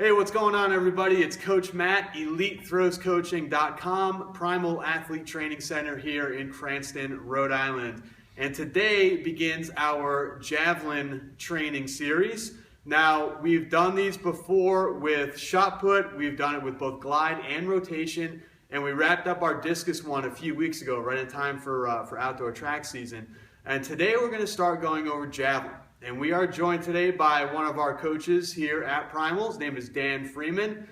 Hey, what's going on, everybody? It's Coach Matt, EliteThrowsCoaching.com, Primal Athlete Training Center here in Cranston, Rhode Island. And today begins our Javelin training series. Now, we've done these before with shot put, we've done it with both glide and rotation, and we wrapped up our discus one a few weeks ago, right in time for outdoor track season. And today we're going to start going over Javelin. And we are joined today by one of our coaches here at Primal. His name is Dan Freeman.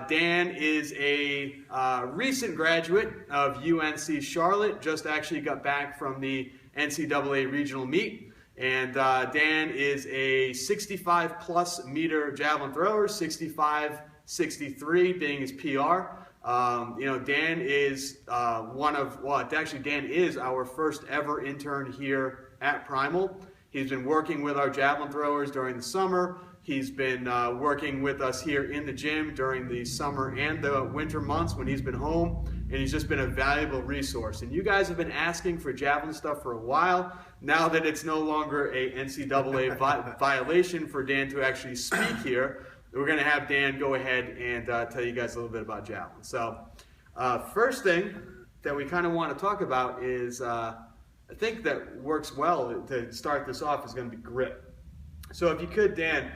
Dan is a recent graduate of UNC Charlotte, just actually got back from the NCAA regional meet. And Dan is a 65-plus meter javelin thrower, 65-63 being his PR. Dan is Dan is our first ever intern here at Primal. He's been working with our javelin throwers during the summer. He's been working with us here in the gym during the summer and the winter months when he's been home, and he's just been a valuable resource. And you guys have been asking for javelin stuff for a while. Now that it's no longer a NCAA violation for Dan to actually speak here, we're going to have Dan go ahead and tell you guys a little bit about javelin. So first thing that we kind of want to talk about is I think that works well to start this off is going to be grip. So if you could, Dan,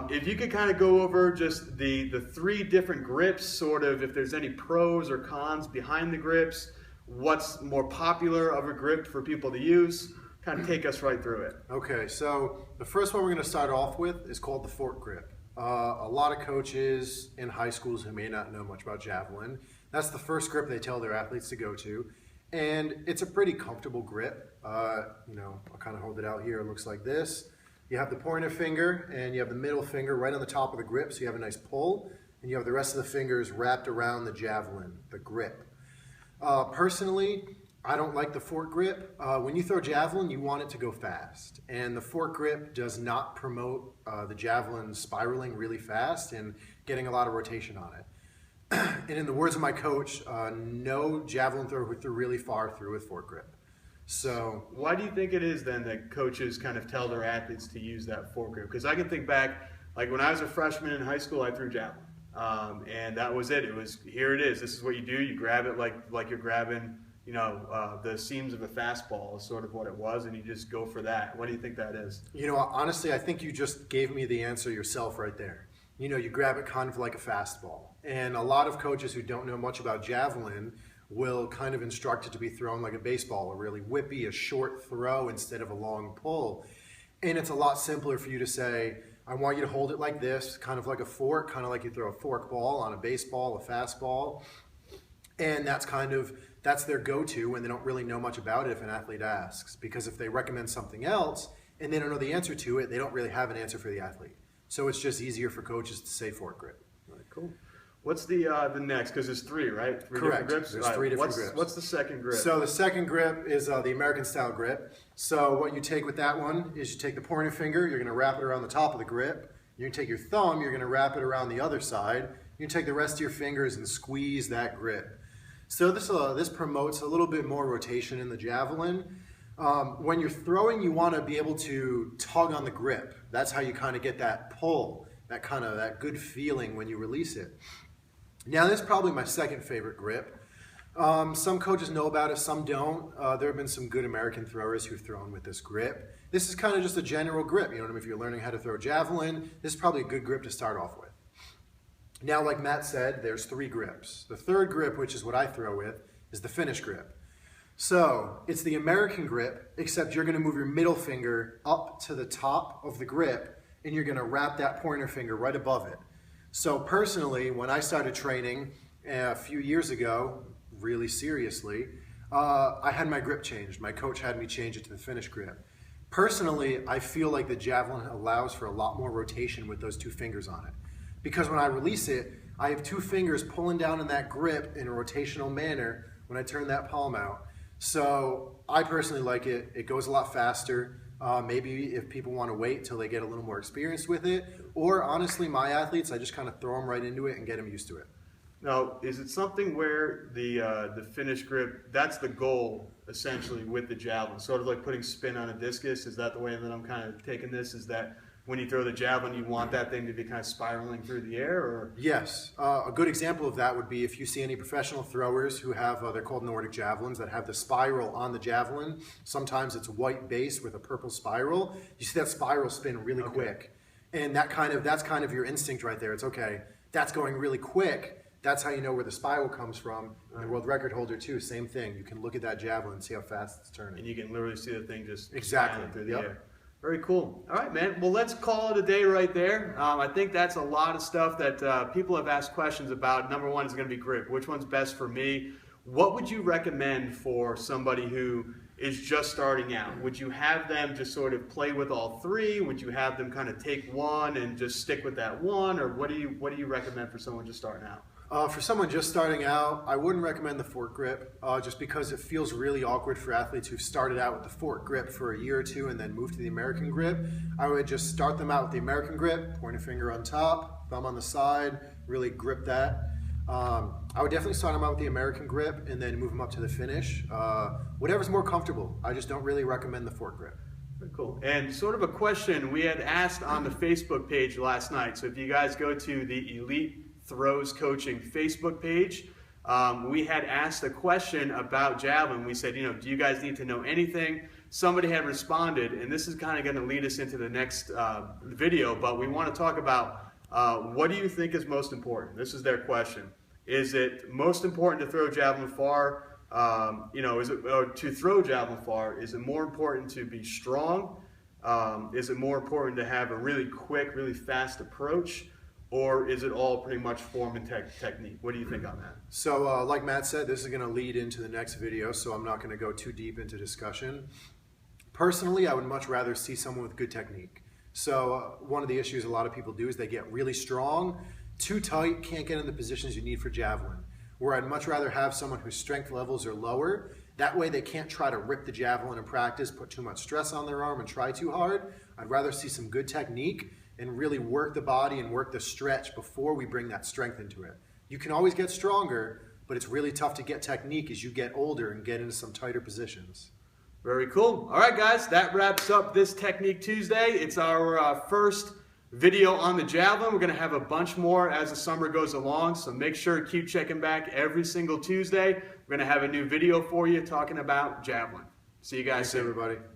if you could kind of go over just the three different grips, sort of if there's any pros or cons behind the grips, what's more popular of a grip for people to use, kind of take us right through it. Okay, so the first one we're going to start off with is called the fork grip. A lot of coaches in high schools who may not know much about javelin, that's the first grip they tell their athletes to go to. And it's a pretty comfortable grip. I'll kind of hold it out here. It looks like this. You have the pointer finger and you have the middle finger right on the top of the grip, so you have a nice pull, and you have the rest of the fingers wrapped around the javelin, the grip. Personally, I don't like the fork grip. When you throw javelin, you want it to go fast, and the fork grip does not promote the javelin spiraling really fast and getting a lot of rotation on it. And in the words of my coach, no javelin thrower who threw really far threw with fork grip. So why do you think it is then that coaches kind of tell their athletes to use that fork grip? Because I can think back, like when I was a freshman in high school, I threw javelin, and that was it. It was, here it is. This is what you do. You grab it like you're grabbing, the seams of a fastball is sort of what it was, and you just go for that. What do you think that is? Honestly, I think you just gave me the answer yourself right there. You grab it kind of like a fastball. And a lot of coaches who don't know much about javelin will kind of instruct it to be thrown like a baseball, a really whippy, a short throw instead of a long pull. And it's a lot simpler for you to say, I want you to hold it like this, kind of like a fork, kind of like you throw a fork ball on a baseball, a fastball. And that's their go-to when they don't really know much about it if an athlete asks. Because if they recommend something else and they don't know the answer to it, they don't really have an answer for the athlete. So it's just easier for coaches to say fork grip. All right, cool. What's the next? Because there's three, right? Three Correct. Different grips? There's three different grips. What's the second grip? So the second grip is the American style grip. So what you take with that one is you take the pointer finger, you're going to wrap it around the top of the grip. You're going to take your thumb, you're going to wrap it around the other side. You're going to take the rest of your fingers and squeeze that grip. So this promotes a little bit more rotation in the javelin. When you're throwing, you want to be able to tug on the grip. That's how you kind of get that pull, that good feeling when you release it. Now, this is probably my second favorite grip. Some coaches know about it, some don't. There have been some good American throwers who've thrown with this grip. This is kind of just a general grip. If you're learning how to throw javelin, this is probably a good grip to start off with. Now, like Matt said, there's three grips. The third grip, which is what I throw with, is the finish grip. So it's the American grip, except you're going to move your middle finger up to the top of the grip, and you're going to wrap that pointer finger right above it. So personally, when I started training a few years ago, really seriously, I had my grip changed. My coach had me change it to the finish grip. Personally, I feel like the javelin allows for a lot more rotation with those two fingers on it. Because when I release it, I have two fingers pulling down in that grip in a rotational manner when I turn that palm out. So I personally like it. It goes a lot faster. Maybe if people want to wait till they get a little more experience with it, or honestly, my athletes, I just kind of throw them right into it and get them used to it. Now, is it something where the finish grip, that's the goal essentially with the javelin, sort of like putting spin on a discus? Is that the way that I'm kind of taking this? Is that when you throw the javelin, you want that thing to be kind of spiraling through the air? Or Yes. A good example of that would be if you see any professional throwers who have, they're called Nordic javelins, that have the spiral on the javelin. Sometimes it's white base with a purple spiral. You see that spiral spin really quick. And that's kind of your instinct right there. It's okay, that's going really quick. That's how you know where the spiral comes from. And the world record holder too, same thing. You can look at that javelin and see how fast it's turning. And you can literally see the thing just exactly through the air. Very cool. All right, man. Well, let's call it a day right there. I think that's a lot of stuff that people have asked questions about. Number one is going to be grip. Which one's best for me? What would you recommend for somebody who is just starting out? Would you have them just sort of play with all three? Would you have them kind of take one and just stick with that one? Or what do you recommend for someone just starting out? For someone just starting out, I wouldn't recommend the fork grip just because it feels really awkward for athletes who've started out with the fork grip for a year or two and then moved to the American grip. I would just start them out with the American grip, pointer finger on top, thumb on the side, really grip that. I would definitely start them out with the American grip and then move them up to the finish. Whatever's more comfortable. I just don't really recommend the fork grip. Very cool. And sort of a question we had asked on the Facebook page last night. So if you guys go to the Elite Throws Coaching Facebook page, we had asked a question about Javelin. We said, do you guys need to know anything? Somebody had responded, and this is kind of going to lead us into the next video, but we want to talk about what do you think is most important? This is their question. Is it most important to throw javelin far? To throw javelin far, is it more important to be strong? Is it more important to have a really quick, really fast approach? Or is it all pretty much form and technique? What do you think on that? So like Matt said, this is going to lead into the next video, so I'm not going to go too deep into discussion. Personally, I would much rather see someone with good technique. So one of the issues a lot of people do is they get really strong, too tight, can't get in the positions you need for javelin. Where I'd much rather have someone whose strength levels are lower. That way they can't try to rip the javelin in practice, put too much stress on their arm and try too hard. I'd rather see some good technique and really work the body and work the stretch before we bring that strength into it. You can always get stronger, but it's really tough to get technique as you get older and get into some tighter positions. Very cool. All right, guys, that wraps up this Technique Tuesday. It's our first video on the javelin. We're going to have a bunch more as the summer goes along, so make sure to keep checking back every single Tuesday. We're going to have a new video for you talking about javelin. See you guys soon. Thanks, everybody.